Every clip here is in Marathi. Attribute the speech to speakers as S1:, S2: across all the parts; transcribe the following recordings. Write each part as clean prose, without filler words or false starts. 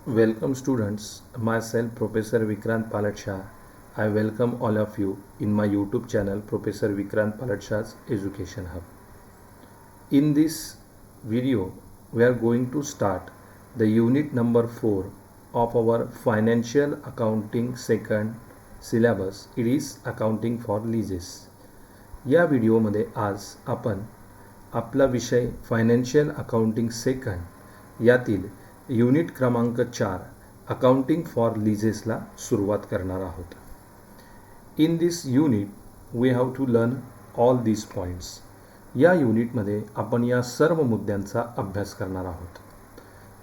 S1: Welcome students, myself Professor Vikrant Palatshah. I welcome all of you in my YouTube channel Professor Vikrant Palatshah's Education Hub. In this video, we are going to start the unit number 4 of our Financial Accounting second syllabus. It is Accounting for Leases. या व्हिडिओमध्ये आज आपण आपला विषय फायनान्शियल अकाउंटिंग सेकंड यातील युनिट क्रमांक 4 अकाउंटिंग फॉर लीजेसला सुरुवात करणार आहोत. In this unit we have to learn all these points. या युनिटमध्ये आपण या सर्व मुद्द्यांचा अभ्यास करणार आहोत.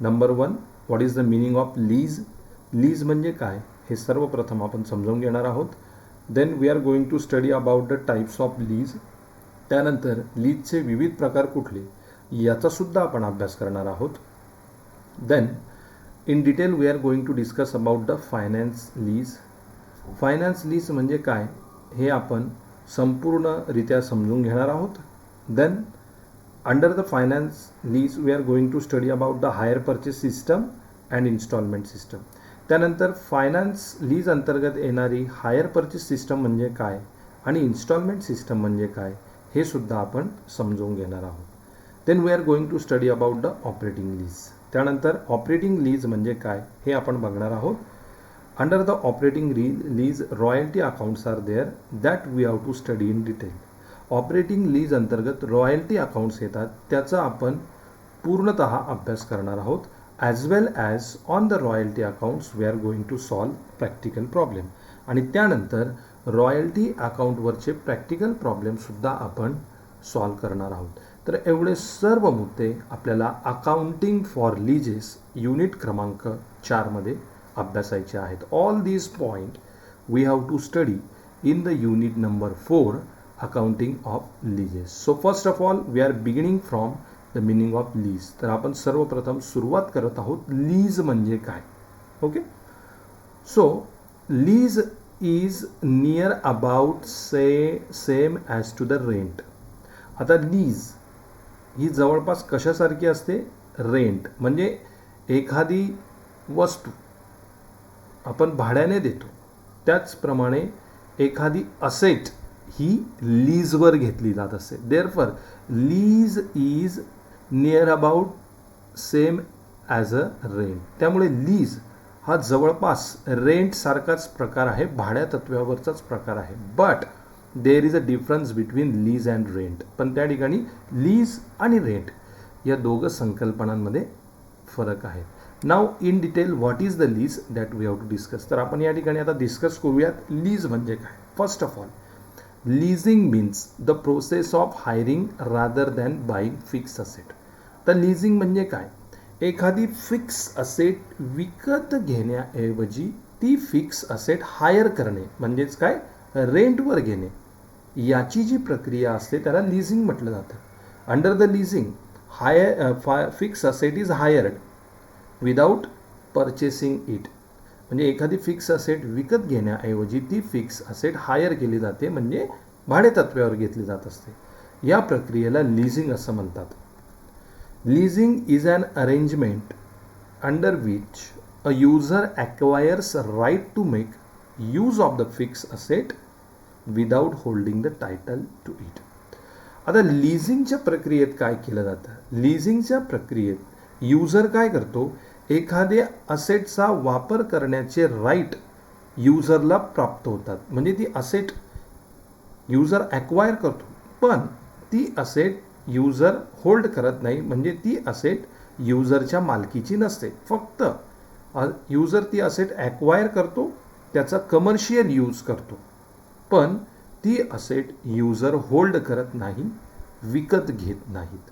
S1: Number 1, what is the meaning of lease. Lease म्हणजे काय हे सर्वप्रथम आपण समजून घेणार आहोत. Then we are going to study about the types of lease. त्यानंतर लीजचे विविध प्रकार कुठले याचा सुद्धा आपण अभ्यास करणार आहोत. Then in detail we are going to discuss about the finance lease. Finance lease म्हणजे काय हे आपण संपूर्णरित्या समजून घेणार आहोत. Then under the finance lease we are going to study about the hire purchase system and installment system. त्यानंतर फायनान्स लीज अंतर्गत येणारी हायर परचेस सिस्टम म्हणजे काय आणि इन्स्टॉलमेंट सिस्टम म्हणजे काय हे सुद्धा आपण समजून घेणार आहोत. Then we are going to study about the operating lease. त्यानंतर ऑपरेटिंग लीज म्हणजे काय हे आपण बघणार आहोत. Under the operating lease royalty accounts are there that we have to study in detail. Operating lease अंतर्गत रॉयल्टी अकाउंट्स येतात त्याचा आपण पूर्णतः अभ्यास करणार आहोत. As well as on the royalty accounts we are going to solve practical problem. आणि त्यानंतर रॉयल्टी अकाउंटवरचे प्रॅक्टिकल प्रॉब्लेमसुद्धा आपण सॉल्व करणार आहोत. तर एवढे सर्व मुद्दे आपल्याला अकाउंटिंग फॉर लीजेस युनिट क्रमांक 4 मध्ये अभ्यासायचे आहेत. All these point we have to study in the unit number 4 accounting of leases. So first of all we are beginning from the meaning of lease. तर आपण सर्वप्रथम सुरुवात करत आहोत लीज म्हणजे काय. Okay, so lease is near about same as to the rent. आता लीज ही जवळपास कशासारखी असते. रेंट म्हणजे एखादी वस्तू आपण भाड्याने देतो त्याचप्रमाणे एखादी असेट ही लीजवर घेतली जात असते. Therefore lease is near about same as a rent. त्यामुळे लीज हा जवळपास रेंट सारखाच प्रकार आहे, भाड्या तत्वावरचाच प्रकार आहे. But there is a difference between lease and rent. पण त्या ठिकाणी लीज आणि रेंट या दोघं संकल्पनांमध्ये फरक आहे. Now in detail what is the lease that we have to discuss. तर आपण या ठिकाणी आता डिस्कस करूयात लीज म्हणजे काय. First of all leasing means the process of hiring rather than buying fix asset. तर लीजिंग म्हणजे काय, एखादी फिक्स असेट विकत घेण्याऐवजी ती फिक्स असेट हायर करणे म्हणजेच काय रेंटवर घेणे, याची जी प्रक्रिया असते त्याला लीजिंग म्हटलं जातं. Under the leasing fix asset is hired without purchasing it. म्हणजे एखादी फिक्स असेट विकत घेण्याऐवजी ती फिक्स असेट हायर केली जाते म्हणजे भाडे तत्वावर घेतली जात असते. या प्रक्रियेला लीजिंग असं म्हणतात. Leasing is an arrangement under which a user acquires right to make use of the fix asset without holding the title to it. आता लीजिंगच्या प्रक्रियेत काय केलं जातं. लीजिंगच्या प्रक्रियेत यूजर काय करतो, एखाद्या असेटचा वापर करण्याचे राईट यूजरला प्राप्त होतात. म्हणजे ती असेट यूजर ॲक्वायर करतो पण ती असेट यूजर होल्ड करत नाही. म्हणजे ती असेट यूजरच्या मालकीची नसते. फक्त यूजर ती असेट ॲक्वायर करतो, त्याचा कमर्शियल यूज करतो, पण ती असेट यूजर होल्ड करत नाही, विकत घेत नाहीत.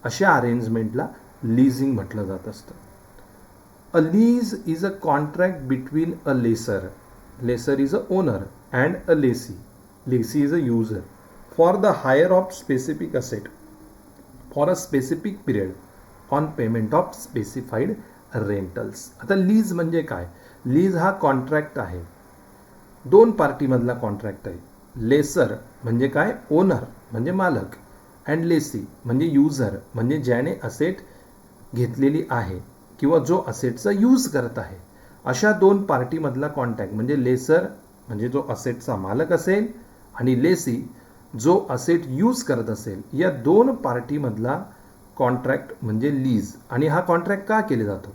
S1: अशा अरेंजमेंटला लीजिंग म्हटलं जात असतं. A lease is a contract between a lessor. Lessor is a owner and a lessee. Lessee is a user for the hire of specific asset for a specific period on payment of specified rentals. आता लीज म्हणजे काय. लीज हा कॉन्ट्रॅक्ट आहे, दोन पार्टीमधला कॉन्ट्रॅक्ट आहे. लेसर म्हणजे काय, ओनर म्हणजे मालक, अँड लेसी म्हणजे यूजर म्हणजे ज्याने असेट घेतलेली आहे किंवा जो असेटचा यूज करत आहे अशा दोन पार्टीमधला कॉन्ट्रॅक्ट म्हणजे लेसर म्हणजे जो असेटचा मालक असेल आणि लेसी जो असेट यूज करत असेल या दोन पार्टीमधला कॉन्ट्रॅक्ट म्हणजे लीज. आणि हा कॉन्ट्रॅक्ट का केला जातो?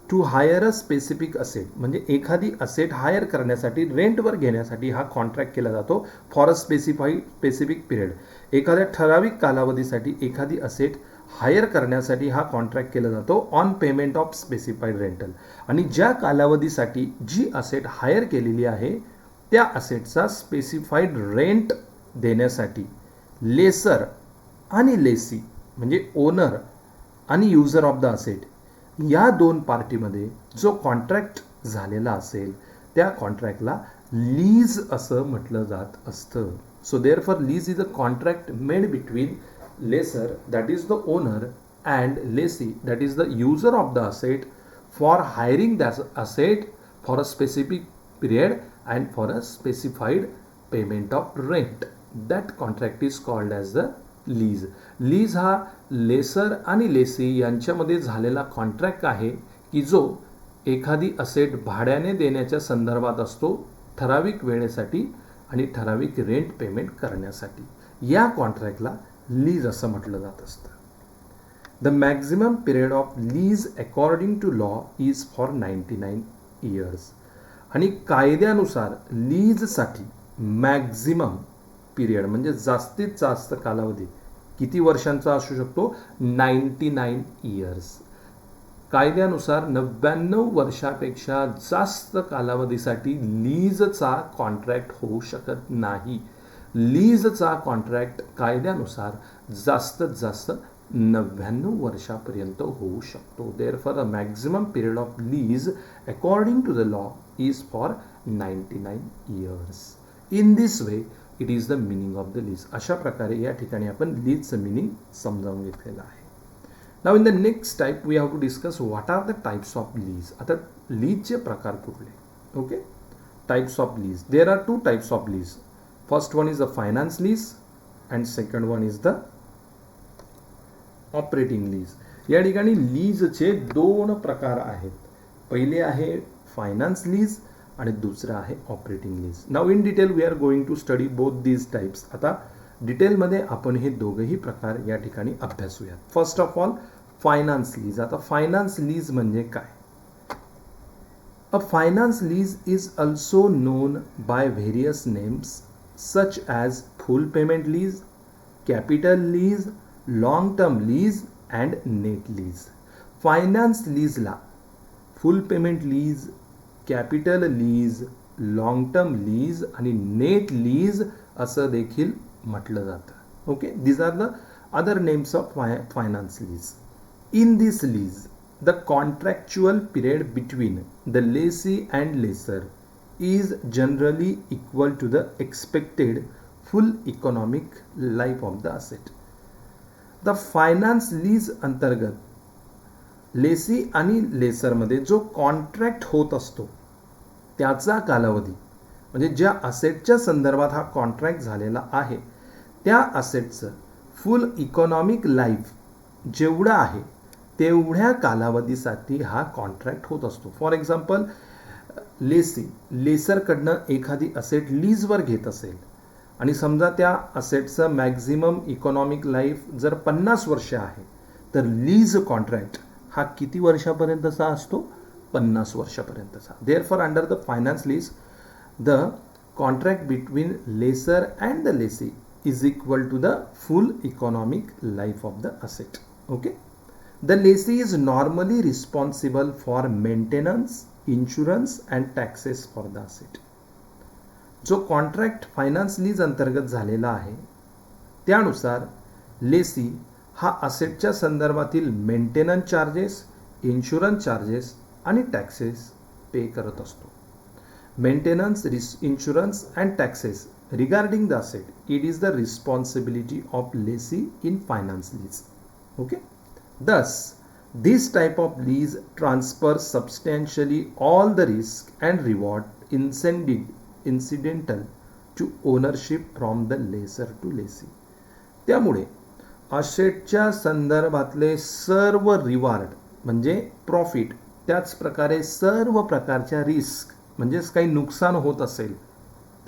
S1: To hire a specific asset म्हणजे एखादी असेट हायर करण्यासाठी रेंटवर घेण्यासाठी हा कॉन्ट्रॅक्ट केला जातो फॉर अ स्पेसिफिक पिरियड. एखाद्या ठराविक कालावधीसाठी एखादी असेट हायर करण्यासाठी हा कॉन्ट्रॅक्ट केला जातो on payment of specified rental. आणि ज्या कालावधीसाठी जी असेट हायर केलेली आहे त्या असेटचा स्पेसिफाईड रेंट देण्यासाठी लेसर आणि लेसी म्हणजे ओनर आणि युजर ऑफ द असेट या दोन पार्टीमध्ये जो कॉन्ट्रॅक्ट झालेला असेल त्या कॉन्ट्रॅक्टला लीज असं म्हटलं जात असतं. So therefore lease is a contract made between lessor that is the owner and lessee that is the user of the asset for hiring that asset for a specific period and for a specified payment of rent. That contract is called as the lease. Lease हा लेसर आणि लेसी यांच्यामध्ये झालेला कॉन्ट्रॅक्ट आहे की जो एखादी असेट भाड्याने देण्याच्या संदर्भात असतो ठराविक वेळेसाठी आणि ठराविक रेंट पेमेंट करण्यासाठी. या कॉन्ट्रॅक्टला लीज असं म्हटलं जात असतं. The maximum period of lease according to law is for 99 years. आणि कायद्यानुसार लीजसाठी मॅक्झिमम पिरियड म्हणजे जास्तीत जास्त कालावधी किती वर्षांचा असू शकतो? 99 इयर्स. कायद्यानुसार 99 वर्षापेक्षा जास्त कालावधीसाठी लीजचा कॉन्ट्रॅक्ट होऊ शकत नाही. लीजचा कॉन्ट्रॅक्ट कायद्यानुसार जास्तीत जास्त 99 वर्षापर्यंत होऊ शकतो. Therefore the maximum period of lease according to the law is for 99 years. In this way it is the meaning of the lease. अशा प्रकारे या ठिकाणी आपण लीजचं मिनिंग समजावून घेतलेलं आहे. Now in the next type we have to discuss what are the types of lease. आता लीजचे प्रकार कुठले? Okay, types of lease. There are two types of lease. First one is the finance lease and second one is the operating lease. या ठिकाणी लीजचे दोन प्रकार आहेत. पहिले आहे फायनान्स लीज आणि दुसरं आहे operating lease. Now in detail we are going to study both these types. आता डिटेलमध्ये आपण हे दोघंही प्रकार या ठिकाणी अभ्यासूयात. First of all finance lease. आता फायनान्स लीज म्हणजे काय? A finance lease is also known by various names such as full payment lease, capital lease, long term lease and net lease. Finance लीजला full payment lease, capital lease, long term lease आणि नेट लीज असं देखील म्हटलं जातं. Okay, these are the other names of finance lease. In this lease the contractual period between the lessee and lessor is generally equal to the expected full economic life of the asset. The finance lease अंतर्गत लेसी आणि लेसरमध्ये जो कॉन्ट्रॅक्ट होत असतो त्याचा कालावधी म्हणजे ज्या असेटच्या संदर्भात हा कॉन्ट्रॅक्ट झालेला आहे त्या असेटचं फुल इकॉनॉमिक लाईफ जेवढं आहे तेवढ्या कालावधीसाठी हा कॉन्ट्रॅक्ट होत असतो. फॉर एक्झाम्पल लेसरकडनं एखादी असेट लीजवर घेत असेल आणि समजा त्या असेटचं मॅक्झिमम इकॉनॉमिक लाईफ जर 50 वर्ष आहे तर लीज कॉन्ट्रॅक्ट हा किती वर्षापर्यंतचा असतो? 50 वर्षापर्यंतचा. Therefore under the finance lease the contract between lessor and the lessee is equal to the full economic life of the asset. Okay, the lessee is normally responsible for maintenance, insurance and taxes for the asset. जो कॉन्ट्रॅक्ट फायनान्स लीज अंतर्गत झालेला आहे त्यानुसार लेसी हा असेटच्या संदर्भातील मेंटेनन्स चार्जेस, इन्शुरन्स चार्जेस आणि टॅक्सेस पे करत असतो. Maintenance, insurance and taxes regarding the asset it is the responsibility of Lacey in finance lease. Okay, thus this type of lease transfers substantially all the risk and reward incidental to ownership from the lessor to lessee. त्यामुळे असेटच्या संदर्भातले सर्व रिवॉर्ड म्हणजे प्रॉफिट, त्याच प्रकारे सर्व प्रकारच्या रिस्क म्हणजेच काही नुकसान होत असेल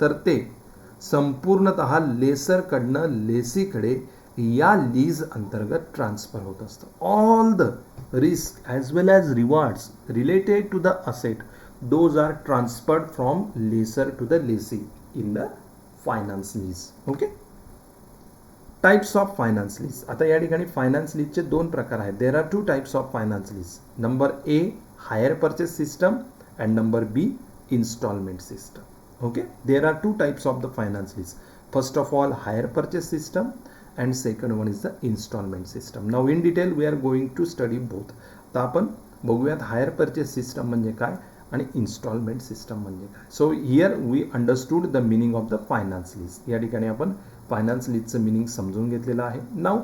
S1: तर ते संपूर्णतः लेसरकडनं लेसीकडे या लीज अंतर्गत ट्रान्सफर होत असतं. All the risk as well as rewards related to the asset those are transferred from lessor to the lessee in the finance lease. Okay. Types of finance lease. आता या ठिकाणी फायनान्स लीजचे दोन प्रकार आहेत. There are two types of finance lease. Number A hire purchase system and number B installment system. Okay, there are two types of the finance lease. First of all, hire purchase system and second one is the installment system. Now in detail we are going to study both. आता आपण बघूयात हायर परचेस सिस्टम म्हणजे काय आणि इन्स्टॉलमेंट सिस्टम म्हणजे काय. So here we understood the meaning of the finance lease. या ठिकाणी आपण फायनान्स लीजचं मिनिंग समजून घेतलेलं आहे. Now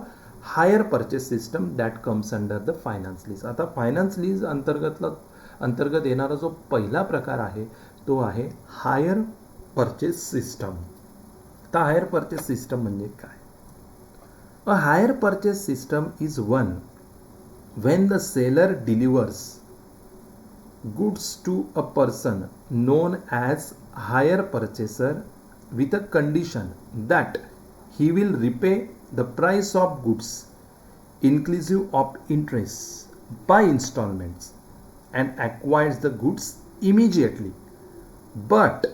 S1: hire purchase system that comes under the finance lease. आता फायनान्स लीज अंतर्गत येणारा जो पहिला प्रकार आहे तो आहे हायर परचेस सिस्टम. तर हायर परचेस सिस्टम म्हणजे काय. A hire purchase system is one when the seller delivers goods to a person known as hire purchaser with a condition that he will repay the price of goods inclusive of interest by installments and acquires the goods immediately, but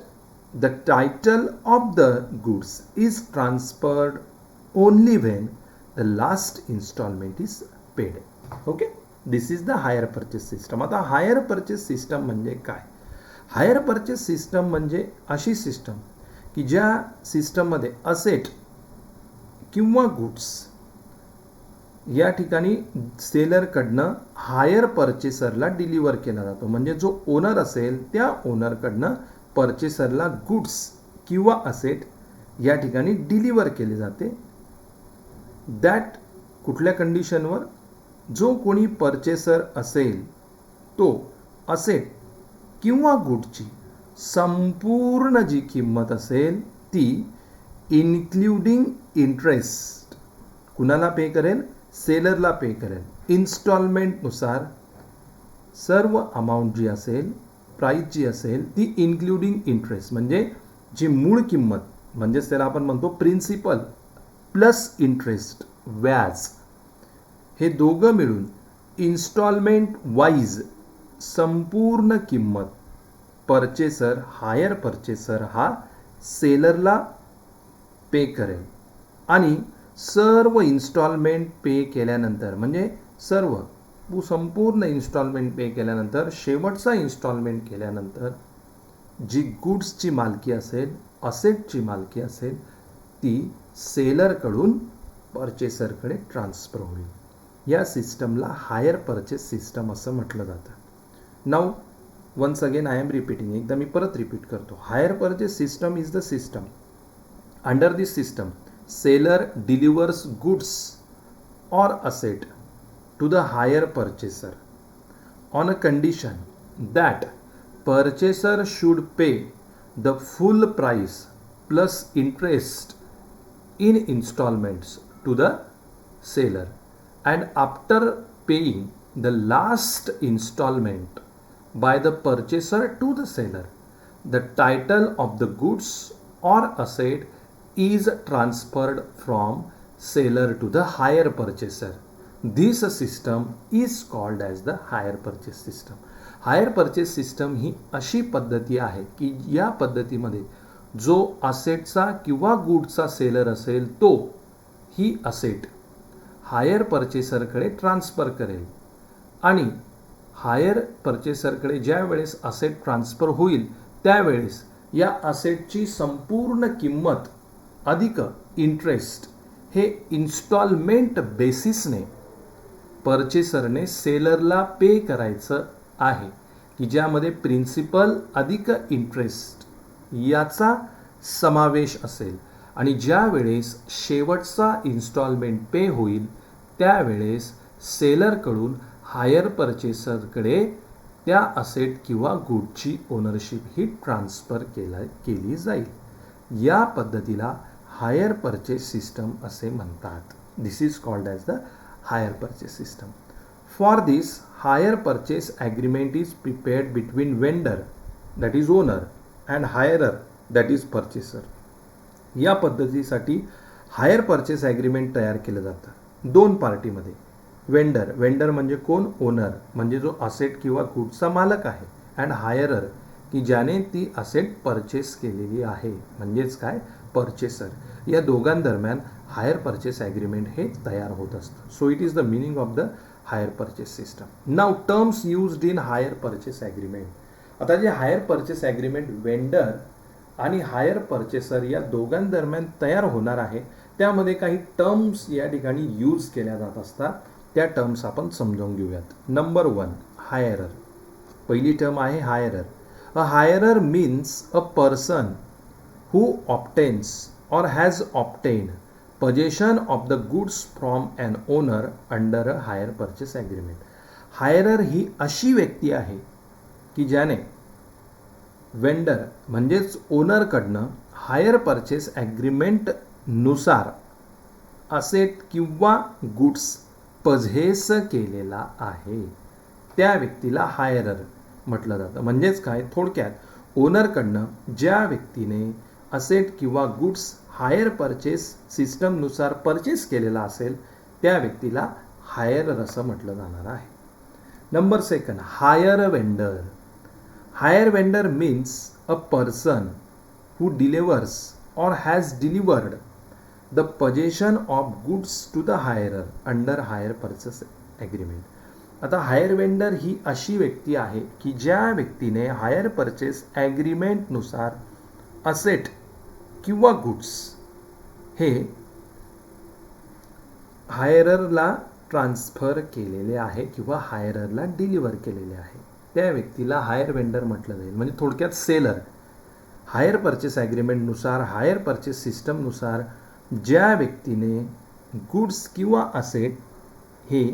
S1: the title of the goods is transferred only when the last installment is paid. Okay, this is the hire purchase system. आता हायर परचेस सिस्टम म्हणजे काय. हायर परचेस सिस्टम म्हणजे अशी सिस्टम की ज्या सिस्टममध्ये असेट किंवा गुड्स या ठिकाणी सेलरकडनं हायर परचेसरला डिलिव्हर केला जातो. म्हणजे जो ओनर असेल त्या ओनरकडनं परचेसरला गुड्स किंवा असेट या ठिकाणी डिलिव्हर केले जाते. दॅट कुठल्या कंडिशनवर, जो कोणी परचेसर असेल तो असेट किंवा गुडची संपूर्ण जी किंमत असेल ती इन्क्लुडिंग इंटरेस्ट कुणाला पे करेल, सेलरला पे करेल. इन्स्टॉलमेंटनुसार सर्व अमाऊंट जी असेल, प्राईस जी असेल ती इन्क्लुडिंग इंटरेस्ट म्हणजे जी मूळ किंमत म्हणजेच त्याला आपण म्हणतो प्रिन्सिपल प्लस इंटरेस्ट व्याज, हे दोघं मिळून इन्स्टॉलमेंट वाईज संपूर्ण किंमत परचेसर हायर परचेसर हा सेलरला पे करेल. आणि सर्व इन्स्टॉलमेंट पे केल्यानंतर म्हणजे संपूर्ण इन्स्टॉलमेंट पे केल्यानंतर शेवटचा इन्स्टॉलमेंट केल्यानंतर जी गुड्सची मालकी असेल, असेटची मालकी असेल ती सेलरकडून परचेसरकडे ट्रान्सफर होईल. या सिस्टमला हायर परचेस सिस्टम असं म्हटलं जातं. Now once again I am repeating. एकदा मी परत रिपीट करतो. Hire purchase system is the system. Under this system seller delivers goods or asset to the higher purchaser on a condition that purchaser should pay the full price plus interest in installments to the seller, and after paying the last installment by the purchaser to the seller, the title of the goods or asset is transferred from seller to the higher purchaser. This system is called as the higher purchase system. Higher purchase system ही अशी पद्धती आहे की या पद्धतीमध्ये जो असेटचा किंवा गुडचा सेलर असेल तो ही असेट हायर परचेसरकडे ट्रान्सफर करेल आणि हायर परचेसरकडे ज्या वेळेस असेट ट्रान्सफर होईल त्यावेळेस या असेटची संपूर्ण किंमत अधिक इंटरेस्ट हे इन्स्टॉलमेंट बेसिसने परचेसरने सेलरला पे करायचं आहे की ज्यामध्ये प्रिन्सिपल अधिक इंटरेस्ट याचा समावेश असेल. आणि ज्या वेळेस शेवटचा इन्स्टॉलमेंट पे होईल त्यावेळेस सेलरकडून हायर परचेसरकडे त्या असेट किंवा गुडची ओनरशिप ही ट्रान्सफर केली जाईल. या पद्धतीला हायर परचेस सिस्टम असे म्हणतात. This is called as the hire purchase system. For this, hire purchase agreement is prepared between vendor, that is owner, and hirer, that is purchaser. या पद्धतीसाठी हायर परचेस ॲग्रीमेंट तयार केलं जातं दोन पार्टीमध्ये. वेंडर म्हणजे कोण? ओनर म्हणजे जो असेट किंवा गुड्सचा मालक आहे, अँड हायरर की ज्याने ती असेट परचेस केलेली आहे म्हणजेच काय? परचेसर. या दोघांदरम्यान हायर परचेस ॲग्रीमेंट हे तयार होत असतं. So it is the meaning of the hire purchase system. Now terms used in hire purchase agreement. आता जे हायर परचेस ॲग्रीमेंट वेंडर आणि हायर परचेसर या दोघांदरम्यान तयार होणार आहे त्यामध्ये काही टर्म्स या ठिकाणी यूज केल्या जात असतात. त्या टर्म्स आपण समजावून घेऊयात. Number 1 hirer. पहिली टर्म आहे hirer. A hirer means a person who obtains or has obtained possession of the goods from an owner under a hire purchase agreement. हायरर ही अशी व्यक्ती आहे की ज्याने वेंडर म्हणजेच ओनरकडनं हायर परचेस ॲग्रीमेंट नुसार असेट किंवा गुड्स पझेस केलेला आहे. त्या व्यक्तीला हायरर म्हटलं जातं. म्हणजेच काय? थोडक्यात ओनरकडनं ज्या व्यक्तीने असेट किंवा गुड्स हायर परचेस सिस्टमनुसार परचेस केलेला असेल त्या व्यक्तीला हायरर असं म्हटलं जाणार आहे. Number 2 higher vendor. Higher vendor means a person who delivers or has delivered the possession of goods to the hirer under hire purchase agreement. आता हायर वेंडर ही अशी व्यक्ती आहे की ज्या व्यक्तीने हायर परचेस ॲग्रीमेंटनुसार असेट किंवा गुड्स हे हायररला ट्रान्सफर केलेले आहे किंवा हायररला डिलिव्हर केलेले आहे. त्या व्यक्तीला हायर वेंडर म्हटलं जाईल. म्हणजे थोडक्यात सेलर. हायर परचेस ॲग्रीमेंटनुसार हायर परचेस सिस्टमनुसार ज्या व्यक्तीने गुड्स किंवा असेट हे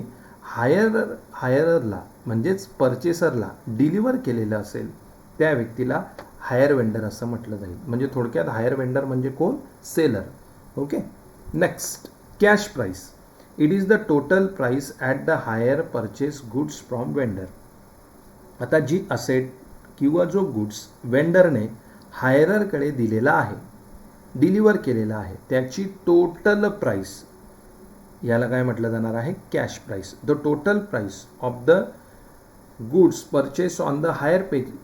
S1: हायररला म्हणजेच परचेसरला डिलिव्हर केलेलं असेल त्या व्यक्तीला हायर वेंडर असं म्हटलं जाईल. म्हणजे थोडक्यात हायर वेंडर म्हणजे कोण? Seller. Okay. Next cash price. It is the total price at the hire purchase goods from vendor. आता जी असेट किंवा जो गुड्स वेंडरने हायररकडे दिलेला आहे डिलिव्हर केलेला आहे त्याची टोटल प्राईस याला काय म्हटलं जाणार आहे? Cash price. The total price of the goods purchase on the hire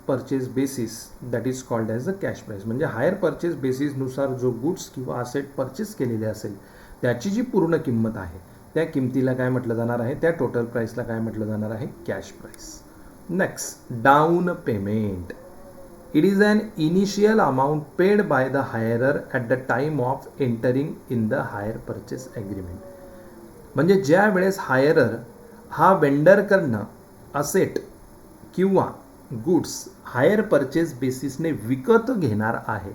S1: purchase basis that is called as the cash price. म्हणजे हायर परचेस बेसिसनुसार जो गुड्स किंवा असेट परचेस केलेले असेल त्याची जी पूर्ण किंमत आहे त्या किमतीला काय म्हटलं जाणार आहे? त्या टोटल प्राईसला काय म्हटलं जाणार आहे? Cash price. Next down payment. It is an initial amount paid by the hirer at the time of entering in the hire purchase agreement. म्हणजे ज्या वेळेस हायरर हा वेंडरकडनं असेट किंवा गुड्स हायर परचेस बेसिसने विकत घेणार आहे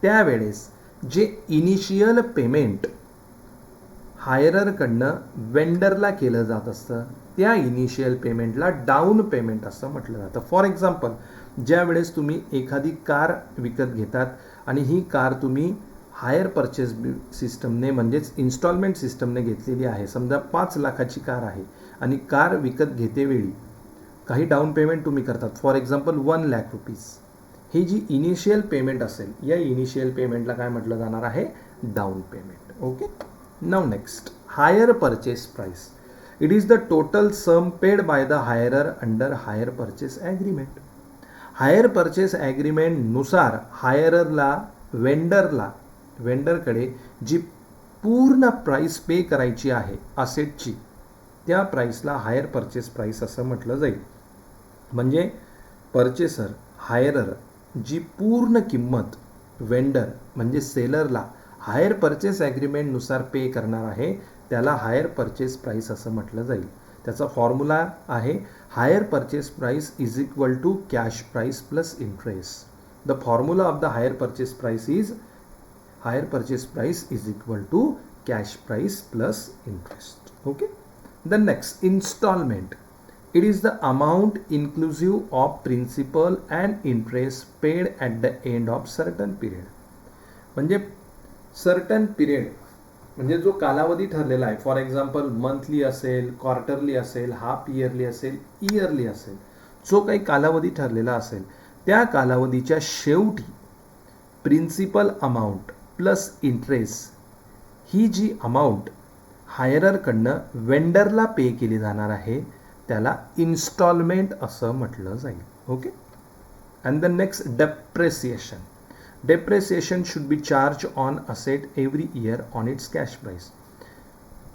S1: त्यावेळेस जे इनिशियल पेमेंट हायररकडनं वेंडरला केलं जात असतं त्या इनिशियल पेमेंटला डाऊन पेमेंट असं म्हटलं जातं. फॉर एक्झाम्पल ज्या वेळेस तुम्ही एखादी कार विकत घेतात आणि ही कार तुम्ही हायर परचेस सिस्टमने म्हणजेच इन्स्टॉलमेंट सिस्टमने घेतलेली आहे. समजा 5 लाखाची कार आहे आणि कार विकत घेतेवेळी काही डाऊन पेमेंट तुम्ही करतात. For example 1 lakh rupees. ही जी इनिशियल पेमेंट असेल या इनिशियल पेमेंटला काय म्हटलं जाणार आहे? Down payment. Okay. Now next hire purchase price. It is the total sum paid by the hirer under hire purchase agreement. Hire purchase ॲग्रीमेंटनुसार हायररला वेंडरकडे जी पूर्ण प्राईस पे करायची आहे असेटची त्या प्राईसला हायर परचेस प्राईस असं म्हटलं जाईल. म्हणजे परचेसर हायरर जी पूर्ण किंमत वेंडर म्हणजे सेलरला हायर परचेस ॲग्रीमेंटनुसार पे करणार आहे त्याला हायर परचेस प्राईस असं म्हटलं जाईल. त्याचा फॉर्म्युला आहे hire purchase price is equal to cash price plus interest. The formula of the hire purchase price is hire purchase price is equal to cash price plus interest. Okay. The next installment. It is the amount inclusive of principal and interest paid at the end of certain period. म्हणजे सर्टन पिरियड म्हणजे जो कालावधी ठरलेला आहे, फॉर एक्झाम्पल मंथली असेल, क्वार्टरली असेल, हाफ इयरली असेल, इयरली असेल, जो काही कालावधी ठरलेला असेल त्या कालावधीच्या शेवटी प्रिन्सिपल अमाऊंट प्लस इंटरेस्ट ही जी अमाऊंट हायररकडनं वेंडरला पे केली जाणार आहे त्याला इन्स्टॉलमेंट असं म्हटलं जाईल. Okay. And the next depreciation. Depreciation should be charge on asset every year on it's cash price.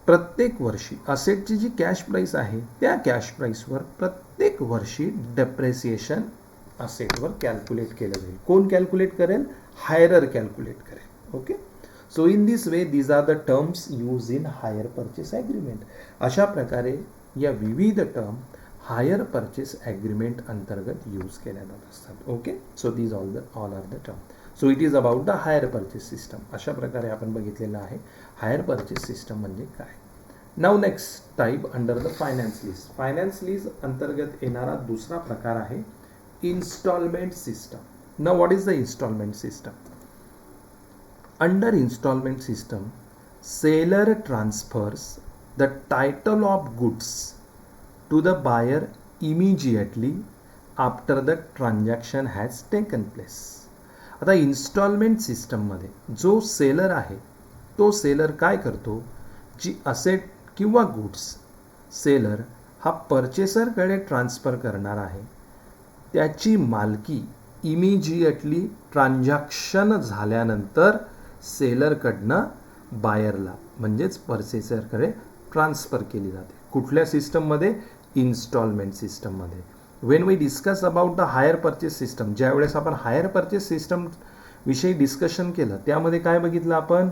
S1: प्रत्येक वर्षी असेटची जी कॅश प्राईस आहे त्या कॅश प्राईसवर प्रत्येक वर्षी डेप्रेसिएशन असेटवर कॅल्क्युलेट केलं जाईल. कोण कॅल्क्युलेट करेल? हायरर कॅल्क्युलेट करेल. Okay. So in this way these are the terms use in hire purchase agreement. अशा प्रकारे या विविध टर्म हायर परचेस ॲग्रीमेंट अंतर्गत यूज केल्या जात असतात. Okay. So these all are the term. So it is about the hire purchase system. अशा प्रकारे आपण बघितलेलं आहे हायर परचेस सिस्टम म्हणजे काय. Now next type under the finance lease. Finance lease अंतर्गत येणारा दुसरा प्रकार आहे instalment system. Now what is the instalment system? Under instalment system seller transfers the title of goods to the buyer immediately after the transaction has taken place. आता इन्स्टॉलमेंट सिस्टममध्ये जो सेलर आहे तो सेलर काय करतो? जी असेट किंवा गुड्स सेलर हा परचेसरकडे ट्रान्सफर करणार आहे त्याची मालकी इमिजिएटली ट्रान्झॅक्शन झाल्यानंतर सेलरकडनं बायरला म्हणजेच परचेसरकडे ट्रान्सफर केली जाते. कुठल्या सिस्टममध्ये? इन्स्टॉलमेंट सिस्टममध्ये. When we discuss about the hire purchase system, ज्यावेळेस आपण हायर परचेस सिस्टम विषयी डिस्कशन केलं त्यामध्ये काय बघितलं आपण?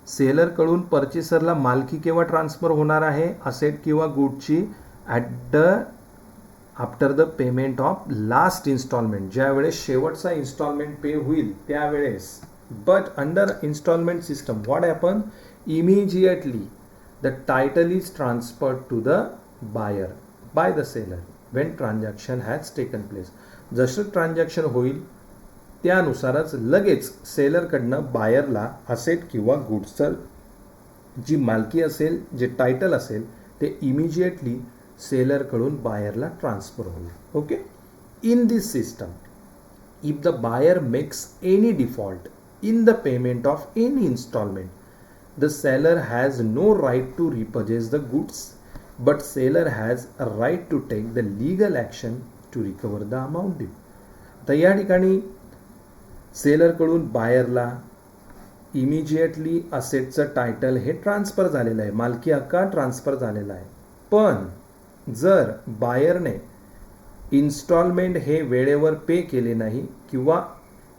S1: सेलरकडून परचेसरला मालकी केव्हा ट्रान्सफर होणार आहे असेट किंवा गुडची? After the payment of last instalment. ज्यावेळेस शेवटचा इन्स्टॉलमेंट पे होईल त्यावेळेस. But under instalment system what happen? Immediately the title is transferred to the buyer by the seller when transaction has taken place. जसं ट्रान्झॅक्शन होईल त्यानुसारच लगेच सेलरकडनं बायरला असेट किंवा गुड्सचं जी मालकी असेल, जे टायटल असेल ते इमिजिएटली सेलरकडून बायरला ट्रान्सफर होईल. Okay. In this system if the buyer makes any default in the payment of any installment the seller has no right to repurchase the goods but seller has a right to take the legal action to recover the amount due. आता या ठिकाणी सेलरकडून बायरला इमिजिएटली असेटचं टायटल हे ट्रान्सफर झालेलं आहे, मालकी हक्क ट्रान्सफर झालेला आहे. पण जर बायरने इन्स्टॉलमेंट हे वेळेवर पे केले नाही किंवा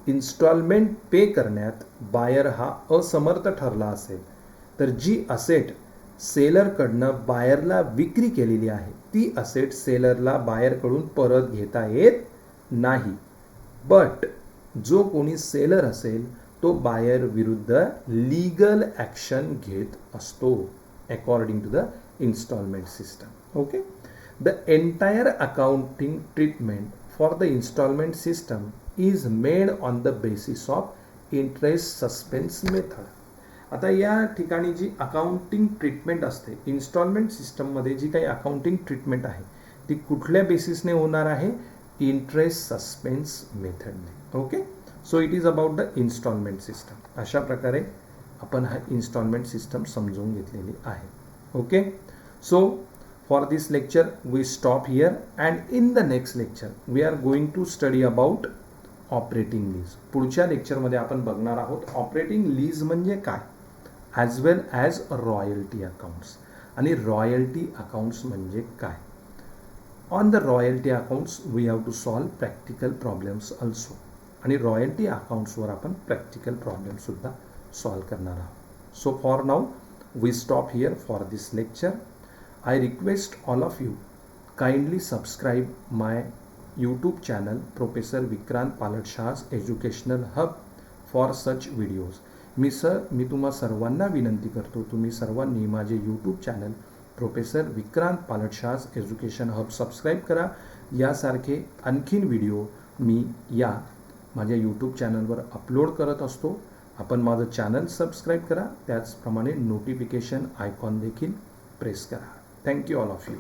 S1: इन्स्टॉलमेंट पे करण्यात बायर हा असमर्थ ठरला असेल तर जी असेट सेलरकडनं बायरला विक्री केलेली आहे ती असेट सेलरला बायरकडून परत घेता येत नाही. बट जो कोणी सेलर असेल तो बायर विरुद्ध लीगल ॲक्शन घेत असतो according to the instalment system. Okay. The entire accounting treatment for the instalment system is made on the basis of interest suspense method. आता या ठिकाणी जी अकाउंटिंग ट्रीटमेंट असते इन्स्टॉलमेंट सिस्टममध्ये, जी काही अकाउंटिंग ट्रीटमेंट आहे ती कुठल्या बेसिसने होणार आहे? इंटरेस्ट सस्पेन्स मेथडने. Okay. So it is about the instalment system. अशा प्रकारे आपण हा इन्स्टॉलमेंट सिस्टम समजून घेतलेली आहे. Okay. So for this lecture we stop here and in the next lecture we are going to study about operating lease. पुढच्या लेक्चरमध्ये आपण बघणार आहोत ऑपरेटिंग लीज म्हणजे काय, as well as royalty accounts. आणि रॉयल्टी अकाउंट्स म्हणजे काय? On the royalty accounts we have to solve practical problems also. आणि रॉयल्टी अकाउंट्सवर आपण प्रॅक्टिकल प्रॉब्लेमसुद्धा सॉल्व करणार आहोत. So for now we stop here for this lecture. I request all of you kindly subscribe my YouTube channel Professor Vikrant Palatshah's Educational Hub for such videos. मी तुम्हा सर्वांना विनंती करतो तुम्ही सर्वांनी माझे YouTube channel professor Vikrant Paltashah's education hub subscribe करा. यासारखे आणखीन व्हिडिओ मी या माझ्या यूट्यूब चॅनलवर अपलोड करत असतो. आपण माझं चॅनल सबस्क्राईब करा, त्याचप्रमाणे नोटिफिकेशन आयकॉन देखील प्रेस करा. Thank you all of you.